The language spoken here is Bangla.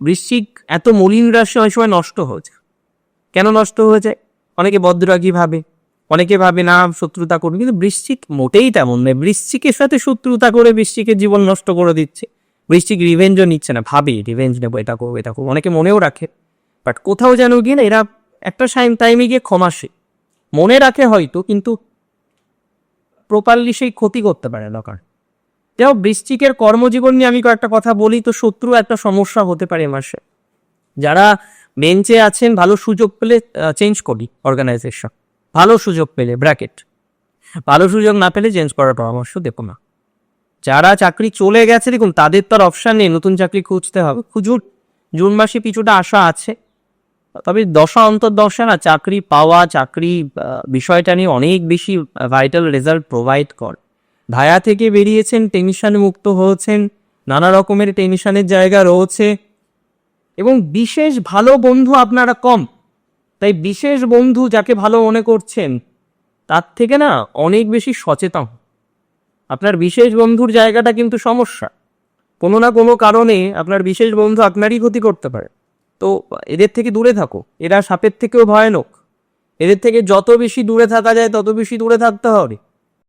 বৃশ্চিক এত মলিন রাশি অনেক সময় নষ্ট হয়ে যায়। কেন নষ্ট হয়ে যায়? অনেকে বদ্রাগী ভাবে, অনেকে ভাবে না শত্রুতা করবে, কিন্তু বৃশ্চিক মোটেই তেমন নয়। বৃশ্চিকের সাথে শত্রুতা করে বৃশ্চিকের জীবন নষ্ট করে দিচ্ছে। বৃশ্চিক রিভেঞ্জও নিচ্ছে না, ভাবে রিভেঞ্জ নেবো, এটা করবো এটা করবো, অনেকে মনেও রাখে, বাট কোথাও যেন গিয়ে না এরা একটা টাইমে গিয়ে ক্ষমাসে মনে রাখে হয়তো, কিন্তু প্রপারলি সেই ক্ষতি করতে পারে না। কারণ যাও বৃশ্চিকের কর্মজীবন নিয়ে আমি কয়েকটা কথা বলি, তো শত্রু একটা সমস্যা হতে পারে মাসে। যারা বেঞ্চে আছেন, ভালো সুযোগ পেলে চেঞ্জ করি অর্গানাইজেশন, ভালো সুযোগ পেলে ব্র্যাকেট, ভালো সুযোগ না পেলে চেঞ্জ করার পরামর্শ দেবো না। যারা চাকরি চলে গেছে দেখুন, তাদের তো আর অপশান নেই, নতুন চাকরি খুঁজতে হবে। জুন মাসে কিছুটা আশা আছে, তবে দশা অন্তর্দশা না চাকরি পাওয়া, চাকরি বিষয়টা নিয়ে অনেক বেশি ভাইটাল রেজাল্ট প্রোভাইড করে। ধায়া থেকে বেরিয়েছেন, টেনশন মুক্ত হয়েছেন, নানা রকমের টেনশনের জায়গা রয়েছে, এবং বিশেষ ভালো বন্ধু আপনারা কম। তাই বিশেষ বন্ধু যাকে ভালো মনে করছেন তার থেকে না অনেক বেশি সচেতন। আপনার বিশেষ বন্ধুর জায়গাটা কিন্তু সমস্যা, কোনো না কোনো কারণে আপনার বিশেষ বন্ধু আপনারই ক্ষতি করতে পারে। তো এদের থেকে দূরে থাকো, এরা সাপের থেকেও ভয়ানক। এদের থেকে যত বেশি দূরে থাকা যায় তত বেশি দূরে থাকতে হবে।